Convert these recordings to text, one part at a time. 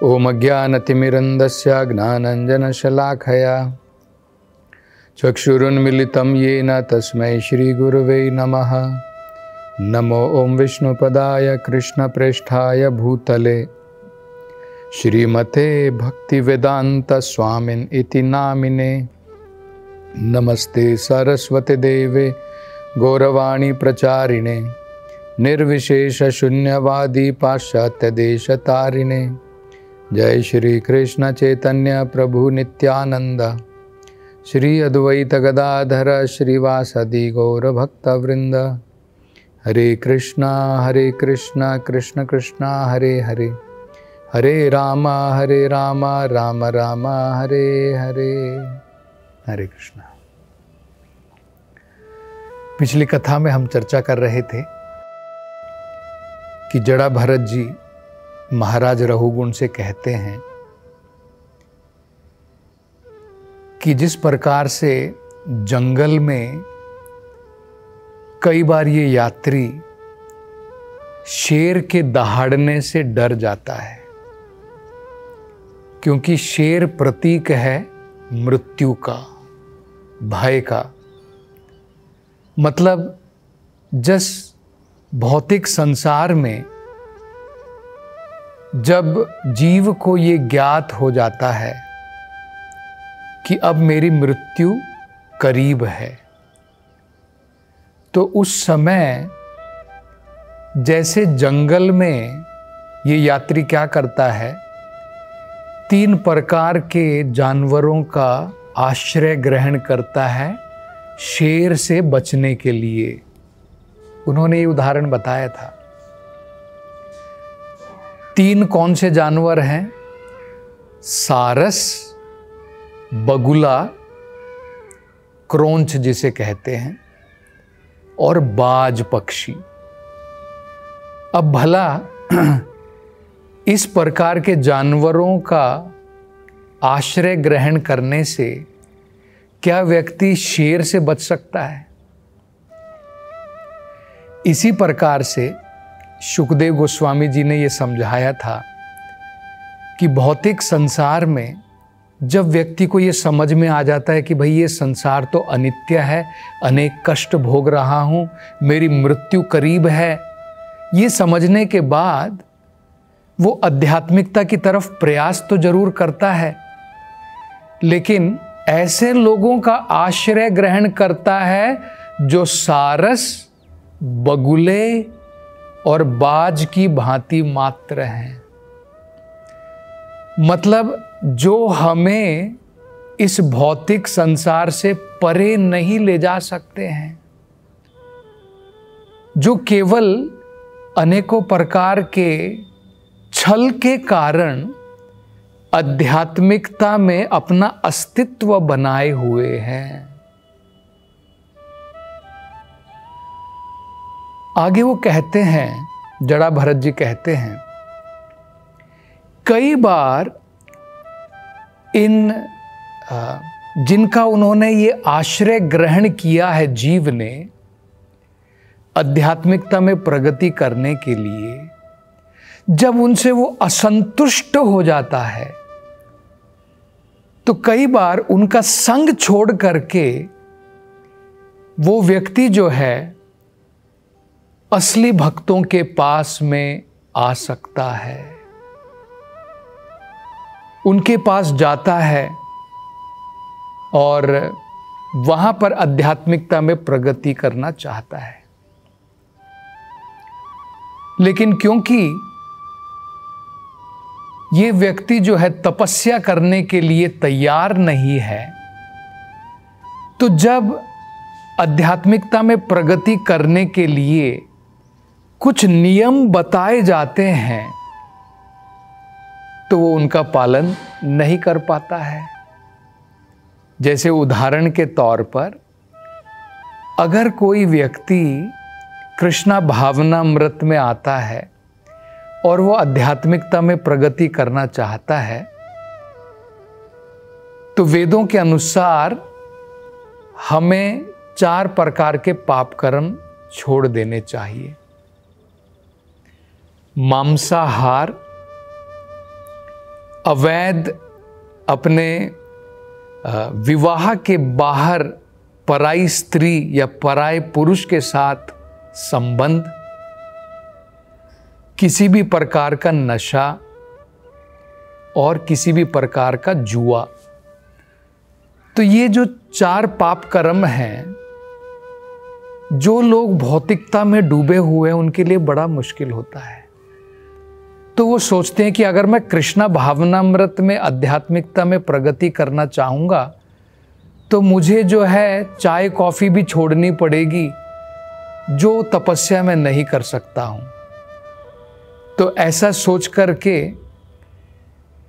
ओम ज्ञानतिमिरन्दस्य ज्ञानाञ्जनशलाखया चक्षुरुन्मीलितं येन तस्मै श्रीगुरुवे नमः। नमो ओं विष्णुपदाय कृष्णप्रेष्ठाय भूतले श्रीमते भक्तिवेदान्तस्वामिन् इति नामिने। नमस्ते सरस्वती देवे गौरवाणी प्रचारिणे निर्विशेष शून्यवादी पाश्चात्य देशतारिणे। जय श्री कृष्ण चैतन्य प्रभु नित्यानंद श्री अद्वैत गदाधर श्रीवासदि गौर भक्तवृंद। हरे कृष्णा कृष्ण कृष्णा हरे हरे, हरे राम राम राम हरे हरे। हरे कृष्णा। पिछली कथा में हम चर्चा कर रहे थे कि जड़ा भरत जी महाराज रघुगुण से कहते हैं कि जिस प्रकार से जंगल में कई बार ये यात्री शेर के दहाड़ने से डर जाता है, क्योंकि शेर प्रतीक है मृत्यु का, भय का। मतलब जिस भौतिक संसार में जब जीव को ये ज्ञात हो जाता है कि अब मेरी मृत्यु करीब है, तो उस समय जैसे जंगल में ये यात्री क्या करता है, 3 प्रकार के जानवरों का आश्रय ग्रहण करता है शेर से बचने के लिए। उन्होंने ये उदाहरण बताया था। 3 कौन से जानवर हैं? सारस, बगुला, क्रोंच जिसे कहते हैं, और बाज पक्षी। अब भला इस प्रकार के जानवरों का आश्रय ग्रहण करने से क्या व्यक्ति शेर से बच सकता है? इसी प्रकार से शुकदेव गोस्वामी जी ने यह समझाया था कि भौतिक संसार में जब व्यक्ति को यह समझ में आ जाता है कि भाई ये संसार तो अनित्य है, अनेक कष्ट भोग रहा हूँ, मेरी मृत्यु करीब है, ये समझने के बाद वो आध्यात्मिकता की तरफ प्रयास तो जरूर करता है, लेकिन ऐसे लोगों का आश्रय ग्रहण करता है जो सारस, बगुले और बाज की भांति मात्र हैं। मतलब जो हमें इस भौतिक संसार से परे नहीं ले जा सकते हैं, जो केवल अनेकों प्रकार के छल के कारण आध्यात्मिकता में अपना अस्तित्व बनाए हुए हैं। आगे वो कहते हैं, जड़ा भरत जी कहते हैं, कई बार इन जिनका उन्होंने ये आश्रय ग्रहण किया है जीव ने आध्यात्मिकता में प्रगति करने के लिए, जब उनसे वो असंतुष्ट हो जाता है तो कई बार उनका संग छोड़ करके वो व्यक्ति जो है असली भक्तों के पास में आ सकता है, उनके पास जाता है और वहां पर आध्यात्मिकता में प्रगति करना चाहता है। लेकिन क्योंकि ये व्यक्ति जो है तपस्या करने के लिए तैयार नहीं है, तो जब आध्यात्मिकता में प्रगति करने के लिए कुछ नियम बताए जाते हैं तो वो उनका पालन नहीं कर पाता है। जैसे उदाहरण के तौर पर, अगर कोई व्यक्ति कृष्णा भावनामृत में आता है और वो आध्यात्मिकता में प्रगति करना चाहता है, तो वेदों के अनुसार हमें 4 प्रकार के पाप कर्म छोड़ देने चाहिए। मांसाहार, अवैध अपने विवाह के बाहर पराई स्त्री या पराये पुरुष के साथ संबंध, किसी भी प्रकार का नशा और किसी भी प्रकार का जुआ। तो ये जो 4 पाप कर्म हैं, जो लोग भौतिकता में डूबे हुए हैं उनके लिए बड़ा मुश्किल होता है। तो वो सोचते हैं कि अगर मैं कृष्णा भावनामृत में, आध्यात्मिकता में प्रगति करना चाहूँगा तो मुझे जो है चाय कॉफ़ी भी छोड़नी पड़ेगी, जो तपस्या में नहीं कर सकता हूँ। तो ऐसा सोच करके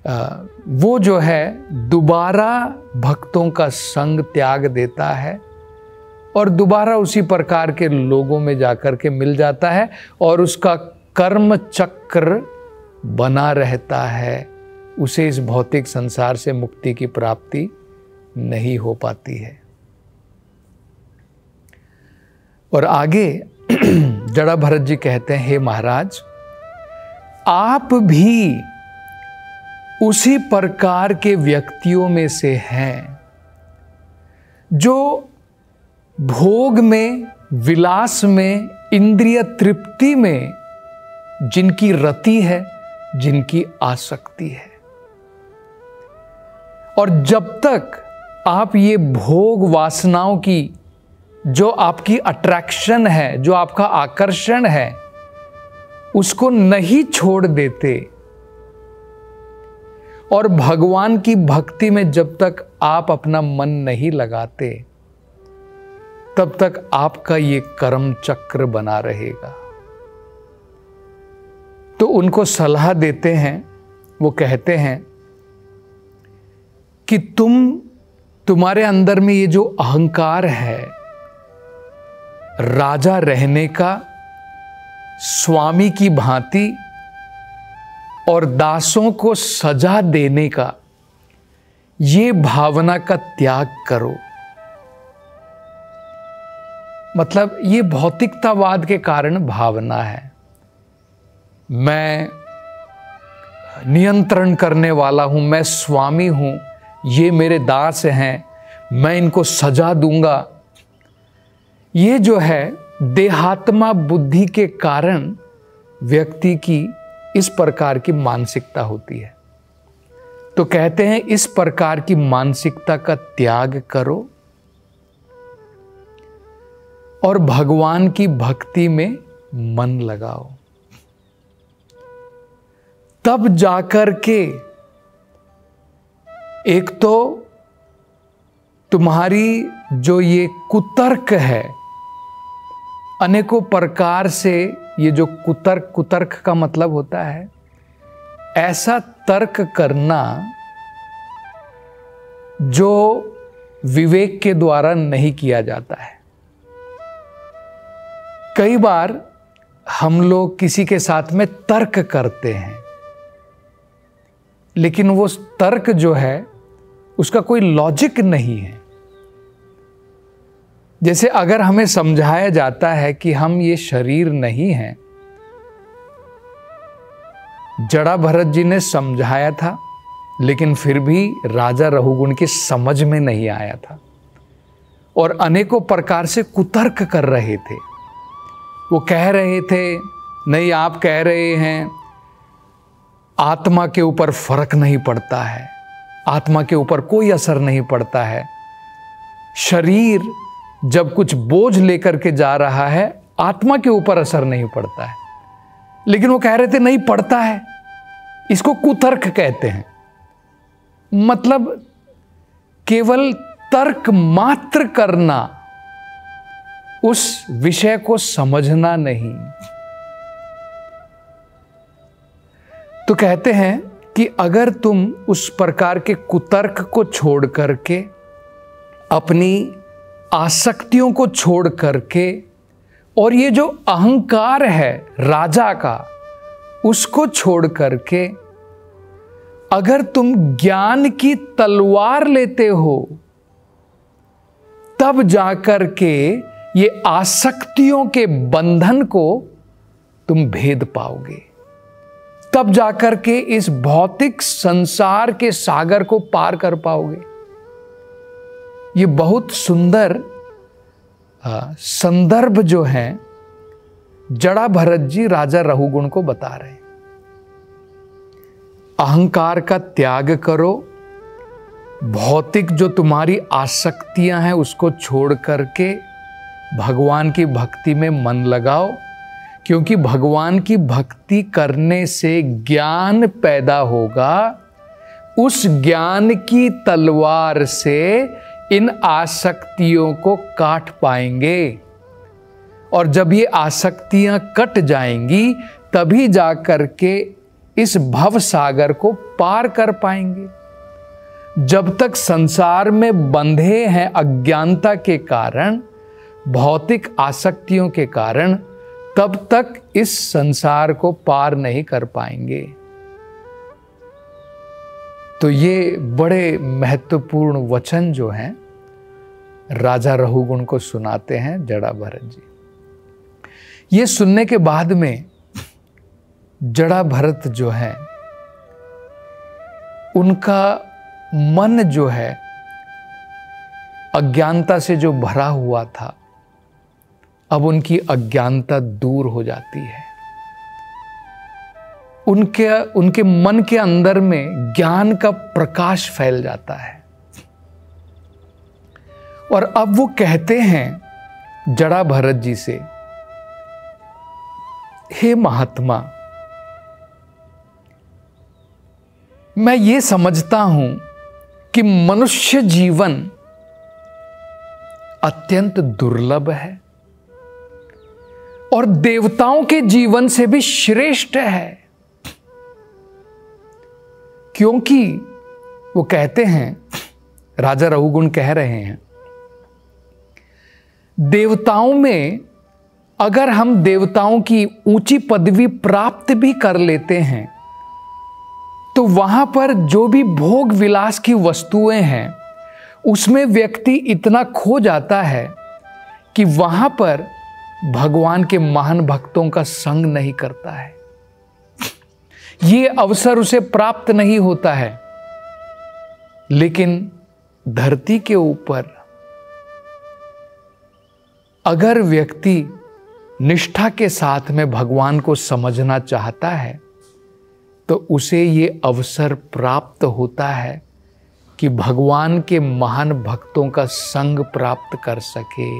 वो जो है दोबारा भक्तों का संग त्याग देता है और दोबारा उसी प्रकार के लोगों में जाकर के मिल जाता है और उसका कर्म चक्र बना रहता है। उसे इस भौतिक संसार से मुक्ति की प्राप्ति नहीं हो पाती है। और आगे जड़ा भरत जी कहते हैं, हे महाराज, आप भी उसी प्रकार के व्यक्तियों में से हैं जो भोग में, विलास में, इंद्रिय तृप्ति में जिनकी रति है, जिनकी आसक्ति है। और जब तक आप ये भोग वासनाओं की जो आपकी अट्रैक्शन है, जो आपका आकर्षण है, उसको नहीं छोड़ देते और भगवान की भक्ति में जब तक आप अपना मन नहीं लगाते, तब तक आपका ये कर्म चक्र बना रहेगा। तो उनको सलाह देते हैं, वो कहते हैं कि तुम्हारे अंदर में ये जो अहंकार है, राजा रहने का, स्वामी की भांति और दासों को सजा देने का, ये भावना का त्याग करो। मतलब ये भौतिकतावाद के कारण भावना है, मैं नियंत्रण करने वाला हूं, मैं स्वामी हूं, ये मेरे दास हैं, मैं इनको सजा दूंगा। ये जो है देहात्मा बुद्धि के कारण व्यक्ति की इस प्रकार की मानसिकता होती है। तो कहते हैं इस प्रकार की मानसिकता का त्याग करो और भगवान की भक्ति में मन लगाओ। तब जाकर के एक तो तुम्हारी जो ये कुतर्क है, अनेकों प्रकार से ये जो कुतर्क का मतलब होता है ऐसा तर्क करना जो विवेक के द्वारा नहीं किया जाता है। कई बार हम लोग किसी के साथ में तर्क करते हैं, लेकिन वो तर्क जो है उसका कोई लॉजिक नहीं है। जैसे अगर हमें समझाया जाता है कि हम ये शरीर नहीं हैं, जड़ा भरत जी ने समझाया था, लेकिन फिर भी राजा रघुगुण की समझ में नहीं आया था और अनेकों प्रकार से कुतर्क कर रहे थे। वो कह रहे थे, नहीं आप कह रहे हैं आत्मा के ऊपर फर्क नहीं पड़ता है, आत्मा के ऊपर कोई असर नहीं पड़ता है, शरीर जब कुछ बोझ लेकर के जा रहा है आत्मा के ऊपर असर नहीं पड़ता है। लेकिन वो कह रहे थे नहीं पड़ता है, इसको कुतर्क कहते हैं। मतलब केवल तर्क मात्र करना, उस विषय को समझना नहीं। तो कहते हैं कि अगर तुम उस प्रकार के कुतर्क को छोड़ करके, अपनी आसक्तियों को छोड़ करके, और ये जो अहंकार है राजा का, उसको छोड़ करके अगर तुम ज्ञान की तलवार लेते हो, तब जाकर के ये आसक्तियों के बंधन को तुम भेद पाओगे। तब जाकर के इस भौतिक संसार के सागर को पार कर पाओगे। ये बहुत सुंदर संदर्भ जो है जड़ा भरत जी राजा रहुगुण को बता रहे हैं। अहंकार का त्याग करो, भौतिक जो तुम्हारी आसक्तियां हैं उसको छोड़ करके भगवान की भक्ति में मन लगाओ, क्योंकि भगवान की भक्ति करने से ज्ञान पैदा होगा। उस ज्ञान की तलवार से इन आसक्तियों को काट पाएंगे, और जब ये आसक्तियां कट जाएंगी तभी जाकर के इस भव सागर को पार कर पाएंगे। जब तक संसार में बंधे हैं अज्ञानता के कारण, भौतिक आसक्तियों के कारण, तब तक इस संसार को पार नहीं कर पाएंगे। तो ये बड़े महत्वपूर्ण वचन जो हैं राजा रहुगुण को सुनाते हैं जड़ा भरत जी। ये सुनने के बाद में जड़ा भरत जो है उनका मन जो है अज्ञानता से जो भरा हुआ था, अब उनकी अज्ञानता दूर हो जाती है। उनके मन के अंदर में ज्ञान का प्रकाश फैल जाता है। और अब वो कहते हैं जड़ा भरत जी से, हे महात्मा, मैं ये समझता हूं कि मनुष्य जीवन अत्यंत दुर्लभ है और देवताओं के जीवन से भी श्रेष्ठ है। क्योंकि वो कहते हैं, राजा रहुगुण कह रहे हैं, देवताओं में अगर हम देवताओं की ऊंची पदवी प्राप्त भी कर लेते हैं तो वहां पर जो भी भोग विलास की वस्तुएं हैं उसमें व्यक्ति इतना खो जाता है कि वहां पर भगवान के महान भक्तों का संग नहीं करता है। ये अवसर उसे प्राप्त नहीं होता है। लेकिन धरती के ऊपर अगर व्यक्ति निष्ठा के साथ में भगवान को समझना चाहता है तो उसे ये अवसर प्राप्त होता है कि भगवान के महान भक्तों का संग प्राप्त कर सके।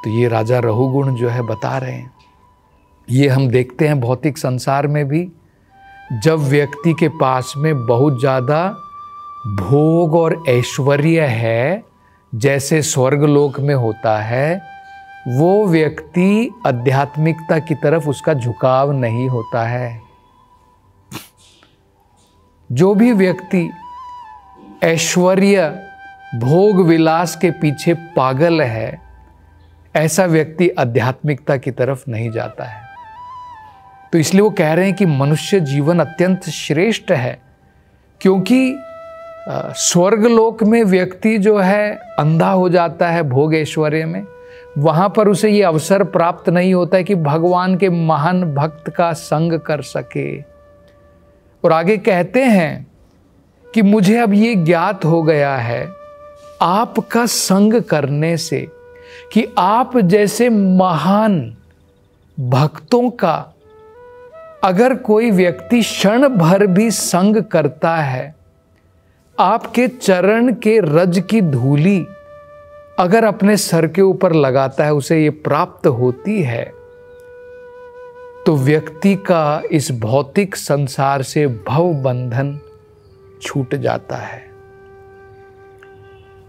तो ये राजा रहुगुण जो है बता रहे हैं। ये हम देखते हैं भौतिक संसार में भी, जब व्यक्ति के पास में बहुत ज़्यादा भोग और ऐश्वर्य है, जैसे स्वर्गलोक में होता है, वो व्यक्ति आध्यात्मिकता की तरफ उसका झुकाव नहीं होता है। जो भी व्यक्ति ऐश्वर्य भोग विलास के पीछे पागल है, ऐसा व्यक्ति आध्यात्मिकता की तरफ नहीं जाता है। तो इसलिए वो कह रहे हैं कि मनुष्य जीवन अत्यंत श्रेष्ठ है, क्योंकि स्वर्गलोक में व्यक्ति जो है अंधा हो जाता है भोग ऐश्वर्य में, वहां पर उसे ये अवसर प्राप्त नहीं होता है कि भगवान के महान भक्त का संग कर सके। और आगे कहते हैं कि मुझे अब ये ज्ञात हो गया है आपका संग करने से कि आप जैसे महान भक्तों का अगर कोई व्यक्ति क्षण भर भी संग करता है, आपके चरण के रज की धूली अगर अपने सर के ऊपर लगाता है, उसे ये प्राप्त होती है, तो व्यक्ति का इस भौतिक संसार से भव बंधन छूट जाता है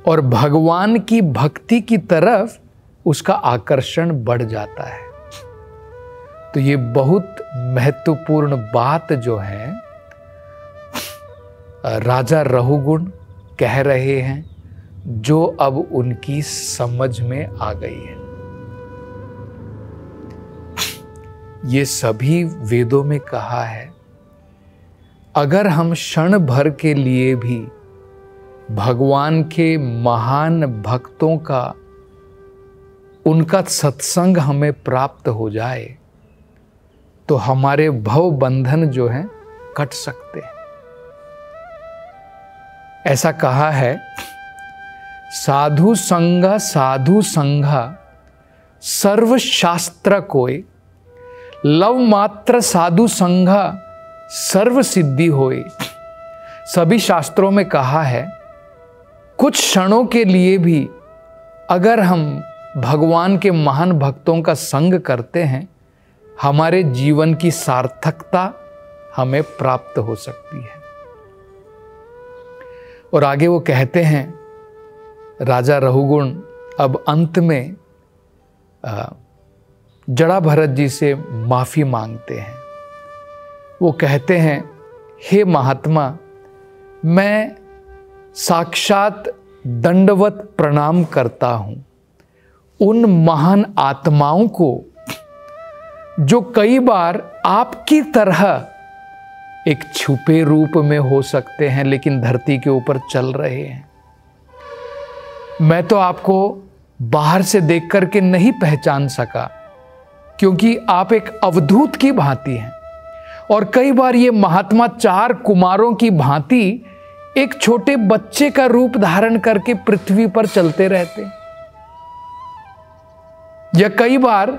और भगवान की भक्ति की तरफ उसका आकर्षण बढ़ जाता है। तो ये बहुत महत्वपूर्ण बात जो है राजा रहुगुण कह रहे हैं, जो अब उनकी समझ में आ गई है। ये सभी वेदों में कहा है, अगर हम क्षण भर के लिए भी भगवान के महान भक्तों का उनका सत्संग हमें प्राप्त हो जाए तो हमारे भव बंधन जो हैं कट सकते हैं। ऐसा कहा है, साधु संघा सर्व शास्त्र कोय, लव मात्र साधु संघा सर्व सिद्धि होए। सभी शास्त्रों में कहा है, कुछ क्षणों के लिए भी अगर हम भगवान के महान भक्तों का संग करते हैं, हमारे जीवन की सार्थकता हमें प्राप्त हो सकती है। और आगे वो कहते हैं, राजा रहुगुण अब अंत में जड़ा भरत जी से माफी मांगते हैं। वो कहते हैं, हे महात्मा, मैं साक्षात दंडवत प्रणाम करता हूं उन महान आत्माओं को जो कई बार आपकी तरह एक छुपे रूप में हो सकते हैं लेकिन धरती के ऊपर चल रहे हैं। मैं तो आपको बाहर से देख करके नहीं पहचान सका, क्योंकि आप एक अवधूत की भांति हैं। और कई बार ये महात्मा 4 कुमारों की भांति एक छोटे बच्चे का रूप धारण करके पृथ्वी पर चलते रहते। या कई बार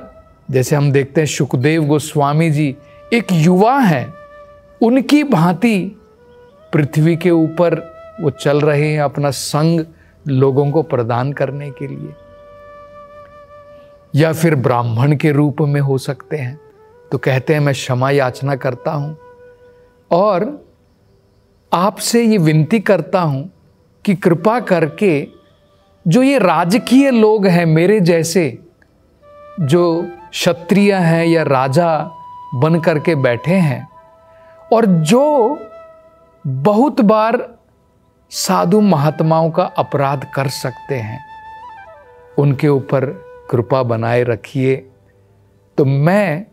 जैसे हम देखते हैं सुखदेव गोस्वामी जी एक युवा हैं, उनकी भांति पृथ्वी के ऊपर वो चल रहे हैं अपना संग लोगों को प्रदान करने के लिए। या फिर ब्राह्मण के रूप में हो सकते हैं, तो कहते हैं मैं क्षमा याचना करता हूं और आपसे ये विनती करता हूं कि कृपा करके जो ये राजकीय लोग हैं मेरे जैसे, जो क्षत्रिय हैं या राजा बन करके बैठे हैं और जो बहुत बार साधु महात्माओं का अपराध कर सकते हैं, उनके ऊपर कृपा बनाए रखिए। तो मैं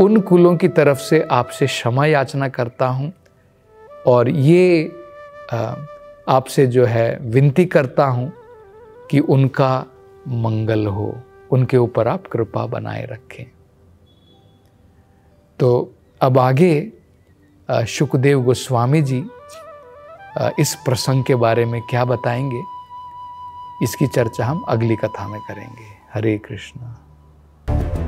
उन कुलों की तरफ से आपसे क्षमा याचना करता हूं और ये आपसे जो है विनती करता हूं कि उनका मंगल हो, उनके ऊपर आप कृपा बनाए रखें। तो अब आगे सुखदेव गोस्वामी जी इस प्रसंग के बारे में क्या बताएंगे, इसकी चर्चा हम अगली कथा में करेंगे। हरे कृष्णा।